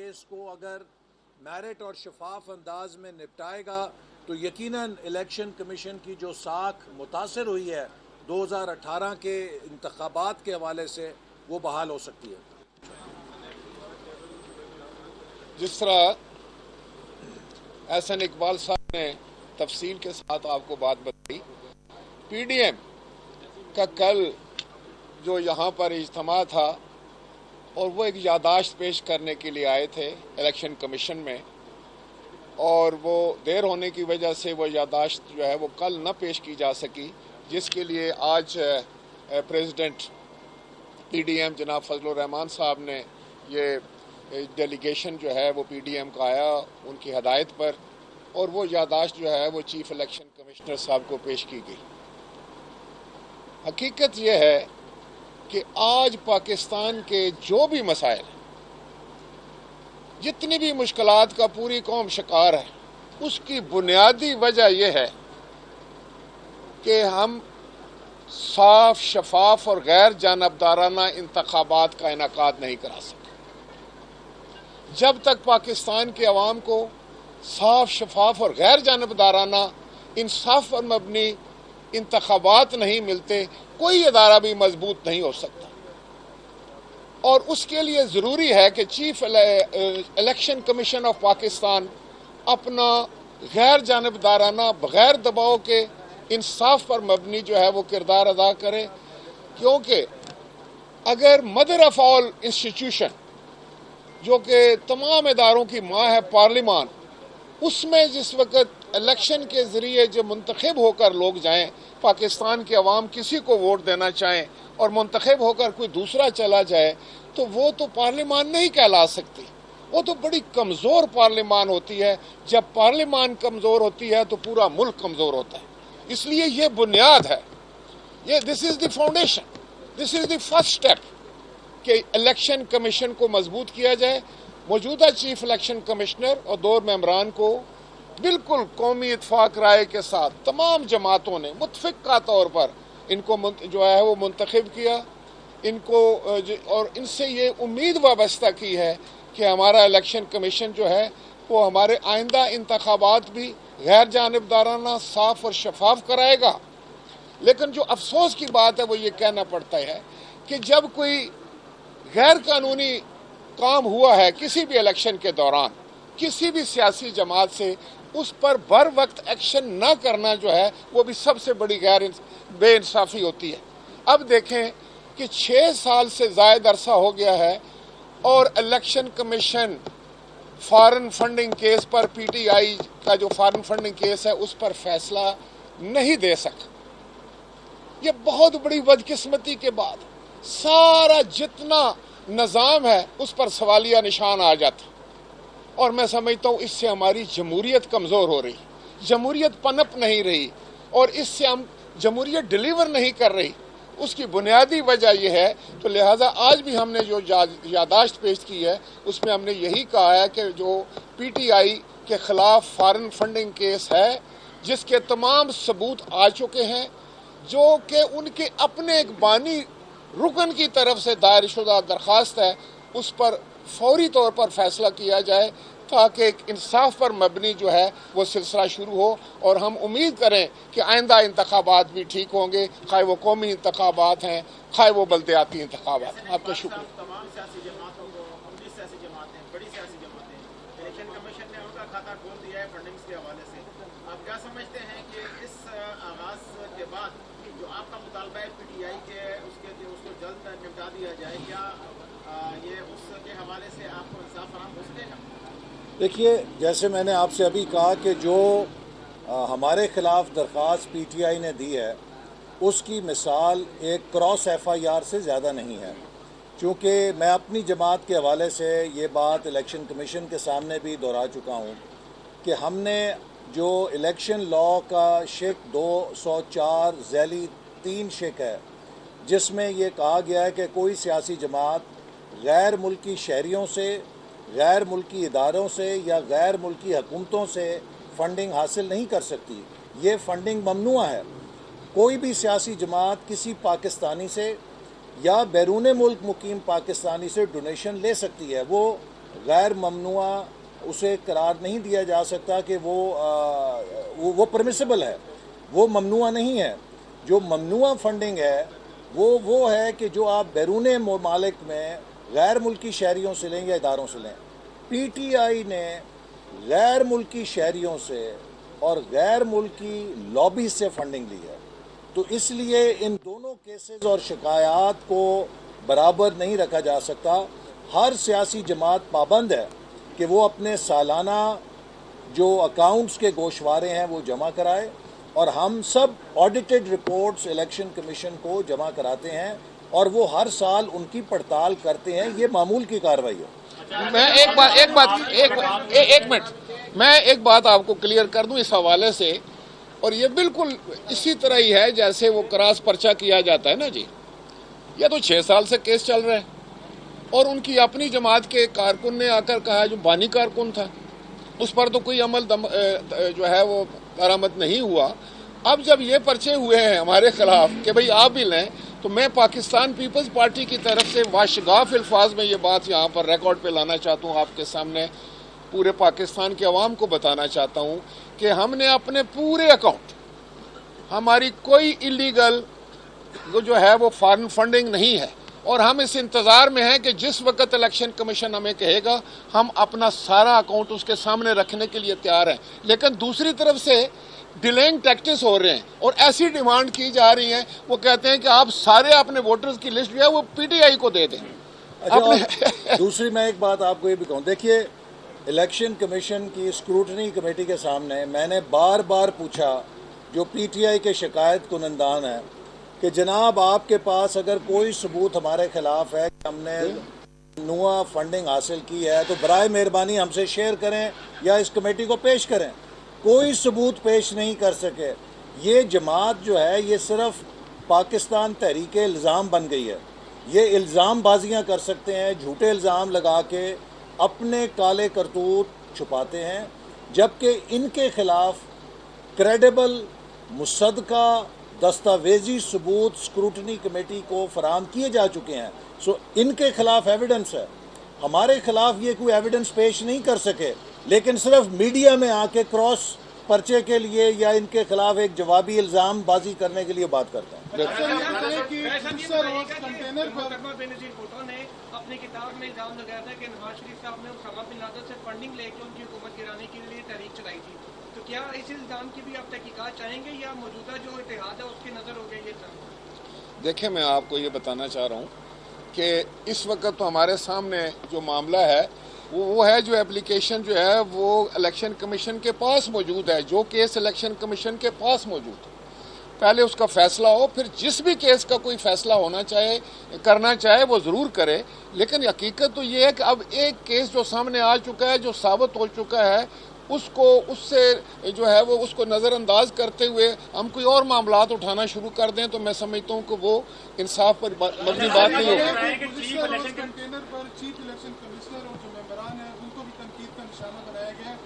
Case کو اگر merit اور شفاف انداز میں نپٹائے گا تو یقیناً الیکشن کمیشن کی جو ساکھ متاثر ہوئی ہے 2018 کے انتخابات کے حوالے سے وہ بحال ہو سکتی ہے۔ جس طرح احسن اقبال صاحب نے تفصیل کے ساتھ آپ کو بات بتائی، پی ڈی ایم کا کل جو یہاں پر اجتماع تھا اور وہ ایک یادداشت پیش کرنے کے لیے آئے تھے الیکشن کمیشن میں، اور وہ دیر ہونے کی وجہ سے وہ یادداشت جو ہے وہ کل نہ پیش کی جا سکی، جس کے لیے آج پریزیڈنٹ پی ڈی ایم جناب فضل الرحمان صاحب نے یہ ڈیلیگیشن جو ہے وہ پی ڈی ایم کا آیا ان کی ہدایت پر، اور وہ یادداشت جو ہے وہ چیف الیکشن کمشنر صاحب کو پیش کی گئی۔ حقیقت یہ ہے کہ آج پاکستان کے جو بھی مسائل جتنی بھی مشکلات کا پوری قوم شکار ہے، اس کی بنیادی وجہ یہ ہے کہ ہم صاف، شفاف اور غیر جانبدارانہ انتخابات کا انعقاد نہیں کرا سکے۔ جب تک پاکستان کے عوام کو صاف، شفاف اور غیر جانبدارانہ انصاف پر مبنی انتخابات نہیں ملتے، کوئی ادارہ بھی مضبوط نہیں ہو سکتا، اور اس کے لیے ضروری ہے کہ chief election commission of Pakistan اپنا غیر جانبدارانہ، بغیر دباؤ کے انصاف پر مبنی جو ہے وہ کردار ادا کرے، کیونکہ اگر مدر آف آل انسٹیٹیوشن جو کہ تمام اداروں کی ماں ہے پارلیمان، اس میں جس وقت الیکشن کے ذریعے جو منتخب ہو کر لوگ جائیں، پاکستان کے عوام کسی کو ووٹ دینا چاہیں اور منتخب ہو کر کوئی دوسرا چلا جائے تو وہ تو پارلیمان نہیں کہلا سکتی، وہ تو بڑی کمزور پارلیمان ہوتی ہے۔ جب پارلیمان کمزور ہوتی ہے تو پورا ملک کمزور ہوتا ہے۔ اس لیے یہ بنیاد ہے، یہ this is the foundation, this is the first step کہ الیکشن کمیشن کو مضبوط کیا جائے۔ موجودہ چیف الیکشن کمشنر اور 2 ممبران کو بالکل قومی اتفاق رائے کے ساتھ تمام جماعتوں نے متفقہ طور پر ان کو جو ہے وہ منتخب کیا، ان کو اور ان سے یہ امید وابستہ کی ہے کہ ہمارا الیکشن کمیشن جو ہے وہ ہمارے آئندہ انتخابات بھی غیر جانبدارانہ، صاف اور شفاف کرائے گا۔ لیکن جو افسوس کی بات ہے وہ یہ کہنا پڑتا ہے کہ جب کوئی غیر قانونی کام ہوا ہے کسی بھی الیکشن کے دوران کسی بھی سیاسی جماعت سے، اس پر بر وقت ایکشن نہ کرنا جو ہے وہ بھی سب سے بڑی بے انصافی ہوتی ہے۔ اب دیکھیں کہ 6 سال سے زائد عرصہ ہو گیا ہے اور election commission foreign funding case per, P T I کا جو فارن فنڈنگ کیس ہے اس پر فیصلہ نہیں دے سکا۔ یہ بہت بڑی بدقسمتی کے بعد سارا جتنا نظام ہے اس پر سوالیہ نشان آ جاتا، اور میں سمجھتا ہوں اس سے ہماری جمہوریت کمزور ہو رہی، جمہوریت پنپ نہیں رہی، اور اس سے ہم جمہوریت ڈیلیور نہیں کر رہی۔ اس کی بنیادی وجہ یہ ہے، تو لہٰذا آج بھی ہم نے جو یادداشت پیش کی ہے اس میں ہم نے یہی کہا ہے کہ جو پی ٹی آئی کے خلاف فارن فنڈنگ کیس ہے جس کے تمام ثبوت آ چکے ہیں، جو کہ ان کے اپنے ایک بانی رکن کی طرف سے دائر شدہ درخواست ہے، اس پر فوری طور پر فیصلہ کیا جائے تاکہ ایک انصاف پر مبنی جو ہے وہ سلسلہ شروع ہو، اور ہم امید کریں کہ آئندہ انتخابات بھی ٹھیک ہوں گے، خواہ وہ قومی انتخابات ہیں خواہ وہ بلدیاتی انتخابات ہیں۔ آپ کا شکریہ۔ تمام سیاسی جماعتوں کو، 19 سیاسی جماعتیں، بڑی سیاسی جماعتیں، الیکشن کمیشن نے ان کا کھاتہ کھول دیا ہے فنڈنگز کے حوالے سے۔ آپ کیا سمجھتے ہیں کہ اس آغاز کے بعد جو آپ کا مطالبہ ہے پی ٹی آئی کے اس کو جلد نمٹا دیا جائے، کیا یہ اس کے حوالے سے آپ کو انصاف فراہم ہو سکے گا؟ دیکھیے، جیسے میں نے آپ سے ابھی کہا کہ جو ہمارے خلاف درخواست پی ٹی آئی نے دی ہے اس کی مثال ایک کراس ایف آئی آر سے زیادہ نہیں ہے، چونکہ میں اپنی جماعت کے حوالے سے یہ بات الیکشن کمیشن کے سامنے بھی دہرا چکا ہوں کہ ہم نے جو الیکشن لا کا شق 204 ذیلی 3 شق ہے جس میں یہ کہا گیا ہے کہ کوئی سیاسی جماعت غیر ملکی شہریوں سے، غیر ملکی اداروں سے یا غیر ملکی حکومتوں سے فنڈنگ حاصل نہیں کر سکتی، یہ فنڈنگ ممنوع ہے۔ کوئی بھی سیاسی جماعت کسی پاکستانی سے یا بیرون ملک مقیم پاکستانی سے ڈونیشن لے سکتی ہے، وہ غیر ممنوع اسے قرار نہیں دیا جا سکتا کہ وہ پرمیسیبل ہے، وہ ممنوع نہیں ہے۔ جو ممنوع فنڈنگ ہے وہ ہے کہ جو آپ بیرون ممالک میں غیر ملکی شہریوں سے لیں یا اداروں سے لیں۔ پی ٹی آئی نے غیر ملکی شہریوں سے اور غیر ملکی لابی سے فنڈنگ لی ہے، تو اس لیے ان دونوں کیسز اور شکایات کو برابر نہیں رکھا جا سکتا۔ ہر سیاسی جماعت پابند ہے کہ وہ اپنے سالانہ جو اکاؤنٹس کے گوشوارے ہیں وہ جمع کرائے، اور ہم سب آڈیٹڈ رپورٹس الیکشن کمیشن کو جمع کراتے ہیں اور وہ ہر سال ان کی پڑتال کرتے ہیں۔ یہ معمول کی کارروائی ہے۔ میں ایک منٹ میں ایک بات آپ کو کلیئر کر دوں اس حوالے سے، اور یہ بالکل اسی طرح ہی ہے جیسے وہ کراس پرچہ کیا جاتا ہے نا جی۔ یہ تو 6 سال سے کیس چل رہا ہے، اور ان کی اپنی جماعت کے کارکن نے آ کر کہا، جو بانی کارکن تھا، اس پر تو کوئی عمل جو ہے وہ درآمد نہیں ہوا۔ اب جب یہ پرچے ہوئے ہیں ہمارے خلاف کہ بھئی آپ بھی لیں، تو میں پاکستان پیپلز پارٹی کی طرف سے واشگاف الفاظ میں یہ بات یہاں پر ریکارڈ پہ لانا چاہتا ہوں، آپ کے سامنے پورے پاکستان کے عوام کو بتانا چاہتا ہوں کہ ہم نے اپنے پورے اکاؤنٹ، ہماری کوئی ایلیگل جو ہے وہ فارن فنڈنگ نہیں ہے، اور ہم اس انتظار میں ہیں کہ جس وقت الیکشن کمیشن ہمیں کہے گا ہم اپنا سارا اکاؤنٹ اس کے سامنے رکھنے کے لیے تیار ہیں۔ لیکن دوسری طرف سے ڈیلینگ ٹیکٹس ہو رہے ہیں، اور ایسی ڈیمانڈ کی جا رہی ہیں، وہ کہتے ہیں کہ آپ سارے اپنے ووٹرز کی لسٹ جو ہے وہ پی ٹی آئی کو دے دیں۔ اور دوسری میں ایک بات آپ کو یہ بھی کہوں، دیکھیے الیکشن کمیشن کی اسکروٹنی کمیٹی کے سامنے میں نے بار بار پوچھا، جو پی ٹی آئی کے شکایت کنندان ہیں، کہ جناب آپ کے پاس اگر کوئی ثبوت ہمارے خلاف ہے کہ ہم نے ممنوع فنڈنگ حاصل کی ہے تو برائے مہربانی ہم سے شیئر کریں یا اس کمیٹی کو پیش کریں۔ کوئی ثبوت پیش نہیں کر سکے۔ یہ جماعت جو ہے یہ صرف پاکستان تحریک الزام بن گئی ہے۔ یہ الزام بازیاں کر سکتے ہیں، جھوٹے الزام لگا کے اپنے کالے کرتوت چھپاتے ہیں، جبکہ ان کے خلاف کریڈیبل مصدقہ دستاویزی ثبوت اسکروٹنی کمیٹی کو فراہم کیے جا چکے ہیں۔ سو ان کے خلاف ایویڈنس ہے، ہمارے خلاف یہ کوئی ایویڈنس پیش نہیں کر سکے، لیکن صرف میڈیا میں آ کے کراس پرچے کے لیے یا ان کے خلاف ایک جوابی الزام بازی کرنے کے لیے بات کرتے ہیں۔ اپنی کتاب میں الزام لگایا تھا کہ نواز شریف صاحب نے اسامہ بن لادن سے فنڈنگ لے کے ان کی حکومت گرانے کے لیے تحریک چلائی تھی، تو کیا اس الزام کی بھی آپ تحقیقات چاہیں گے یا موجودہ جو اتحاد ہے اس کی نظر ہو گیا یہ الزام؟ دیکھیں، میں آپ کو یہ بتانا چاہ رہا ہوں کہ اس وقت تو ہمارے سامنے جو معاملہ ہے وہ ہے جو اپلیکیشن جو ہے وہ الیکشن کمیشن کے پاس موجود ہے، جو کیس الیکشن کمیشن کے پاس موجود ہے۔ پہلے اس کا فیصلہ ہو، پھر جس بھی کیس کا کوئی فیصلہ کرنا چاہے وہ ضرور کرے، لیکن حقیقت تو یہ ہے کہ اب ایک کیس جو سامنے آ چکا ہے، جو ثابت ہو چکا ہے، اس سے جو ہے وہ اس کو نظر انداز کرتے ہوئے ہم کوئی اور معاملات اٹھانا شروع کر دیں تو میں سمجھتا ہوں کہ وہ انصاف پر مبنی بات نہیں ہوگی۔ چیف الیکشن کمشنر اور جو ممبران ہیں ان کو بھی تنقید کا نشانہ بنایا گیا ہے،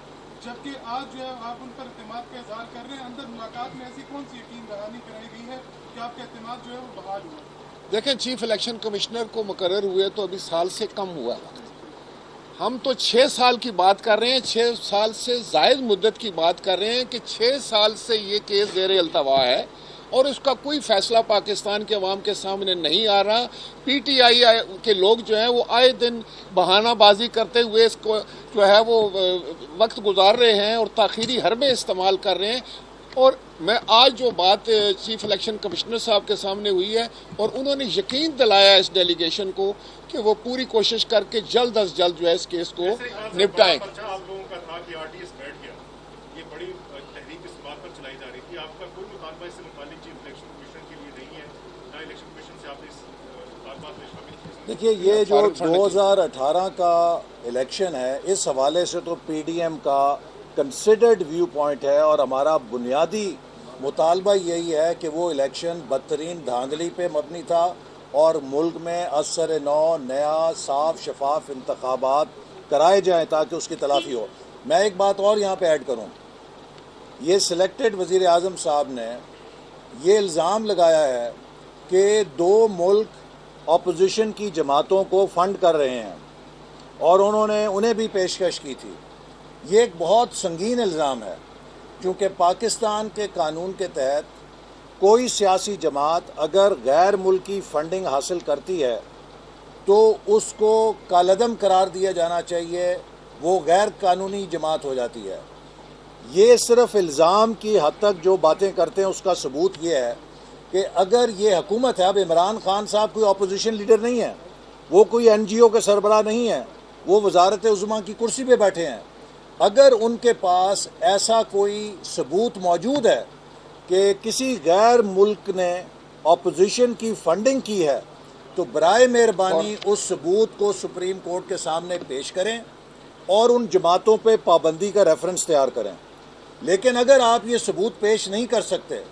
جبکہ آج جو ہے آپ ان پر اعتماد کا اظہار کر رہے ہیں۔ اندر ملاقات میں ایسی کون سی یقین دہانی کرائی گئی ہے کہ آپ کا اعتماد جو ہے وہ بحال ہوا؟ دیکھیں، چیف الیکشن کمشنر کو مقرر ہوئے تو ابھی سال سے کم ہوا ہے۔ ہم تو 6 سال کی بات کر رہے ہیں، 6 سال سے زائد مدت کی بات کر رہے ہیں کہ 6 سال سے یہ کیس زیر التوا ہے اور اس کا کوئی فیصلہ پاکستان کے عوام کے سامنے نہیں آ رہا۔ پی ٹی آئی کے لوگ جو ہیں وہ آئے دن بہانہ بازی کرتے ہوئے اس کو جو ہے وہ وقت گزار رہے ہیں اور تاخیری حربے استعمال کر رہے ہیں۔ اور میں آج جو بات چیف الیکشن کمشنر صاحب کے سامنے ہوئی ہے، اور انہوں نے یقین دلایا اس ڈیلیگیشن کو کہ وہ پوری کوشش کر کے جلد از جلد جو ہے اس کیس کو نپٹائیں گے۔ آپ لوگوں کا تھا کہ آر ٹی ایس بیٹھ گیا، یہ بڑی تحریک اس بات پر چلائی جا رہی تھی، آپ کا کوئی مطالبہ اس سے متعلق چیف الیکشن کمیشن کے لیے نہیں ہے، نہ الیکشن کمیشن سے آپ نے اس مطالبات میں شامل کیا؟ دیکھیے، یہ جو 2018 کا الیکشن ہے، اس حوالے سے تو پی ڈی ایم کا کنسیڈرڈ ویو پوائنٹ ہے، اور ہمارا بنیادی مطالبہ یہی ہے کہ وہ الیکشن بدترین دھاندلی پہ مبنی تھا، اور ملک میں اثر نو نیا صاف شفاف انتخابات کرائے جائیں تاکہ اس کی تلافی ہو۔ میں ایک بات اور یہاں پہ ایڈ کروں، یہ سلیکٹڈ وزیر اعظم صاحب نے یہ الزام لگایا ہے کہ 2 ملک اپوزیشن کی جماعتوں کو فنڈ کر رہے ہیں، اور انہیں بھی پیشکش کی تھی. یہ ایک بہت سنگین الزام ہے، کیونکہ پاکستان کے قانون کے تحت کوئی سیاسی جماعت اگر غیر ملکی فنڈنگ حاصل کرتی ہے تو اس کو کالعدم قرار دیا جانا چاہیے، وہ غیر قانونی جماعت ہو جاتی ہے. یہ صرف الزام کی حد تک جو باتیں کرتے ہیں اس کا ثبوت یہ ہے کہ اگر یہ حکومت ہے، اب عمران خان صاحب کوئی اپوزیشن لیڈر نہیں ہے، وہ کوئی این جی او کے سربراہ نہیں ہے، وہ وزارت عظمیٰ کی کرسی پہ بیٹھے ہیں. اگر ان کے پاس ایسا کوئی ثبوت موجود ہے کہ کسی غیر ملک نے اپوزیشن کی فنڈنگ کی ہے تو برائے مہربانی اس ثبوت کو سپریم کورٹ کے سامنے پیش کریں اور ان جماعتوں پہ پابندی کا ریفرنس تیار کریں. لیکن اگر آپ یہ ثبوت پیش نہیں کر سکتے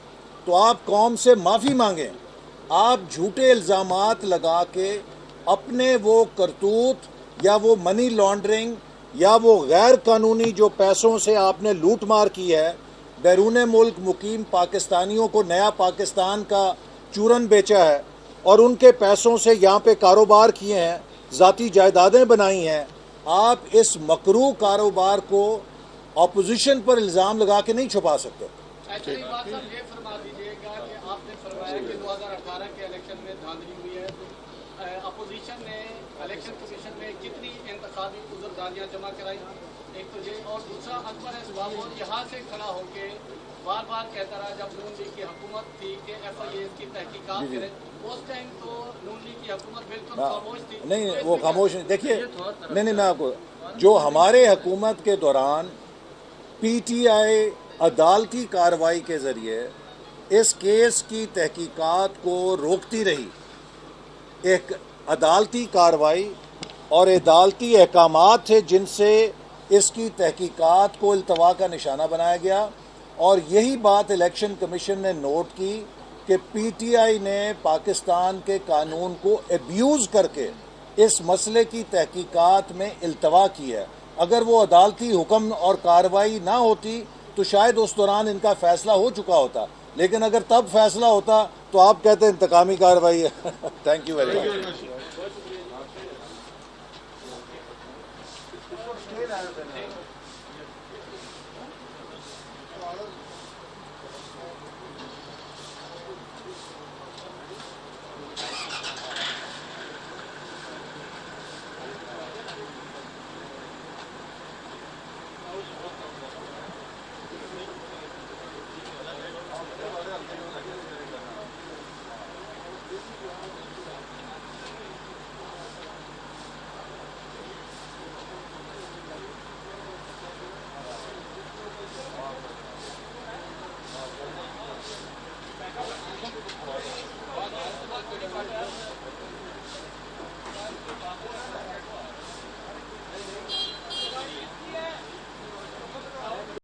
تو آپ قوم سے معافی مانگیں. آپ جھوٹے الزامات لگا کے اپنے وہ کرتوت یا وہ منی لانڈرنگ یا وہ غیر قانونی جو پیسوں سے آپ نے لوٹ مار کی ہے، بیرون ملک مقیم پاکستانیوں کو نیا پاکستان کا چورن بیچا ہے اور ان کے پیسوں سے یہاں پہ کاروبار کیے ہیں، ذاتی جائیدادیں بنائی ہیں. آپ اس مکروہ کاروبار کو اپوزیشن پر الزام لگا کے نہیں چھپا سکتے. ایکچولی بات صاحب یہ فرما دیجیے گا کہ آپ نے فرمایا کہ 2018 کے الیکشن میں دھاندلی ہوئی ہے، تو اپوزیشن نے الیکشن کمیشن میں کتنی انتخابی عذرداریاں جمع کرائی، ایک تو یہ، اور دوسرا اکبر اسباب یہاں سے کھڑا ہو کے بار بار کہتا رہا جب نون لیگ کی حکومت تھی کہ ایف آئی اے کی تحقیقات کرے، اس ٹائم تو نون لیگ کی حکومت بالکل خاموش تھی. نہیں وہ خاموش نہیں. دیکھیے نہیں میں آپ کو جو ہمارے حکومت کے دوران پی ٹی آئی عدالتی کارروائی کے ذریعے اس کیس کی تحقیقات کو روکتی رہی. ایک عدالتی کارروائی اور عدالتی احکامات تھے جن سے اس کی تحقیقات کو التوا کا نشانہ بنایا گیا، اور یہی بات الیکشن کمیشن نے نوٹ کی کہ پی ٹی آئی نے پاکستان کے قانون کو ایبیوز کر کے اس مسئلے کی تحقیقات میں التوا کی ہے. اگر وہ عدالتی حکم اور کارروائی نہ ہوتی تو شاید اس دوران ان کا فیصلہ ہو چکا ہوتا، لیکن اگر تب فیصلہ ہوتا تو آپ کہتے ہیں انتقامی کارروائی ہے. Thank you very much.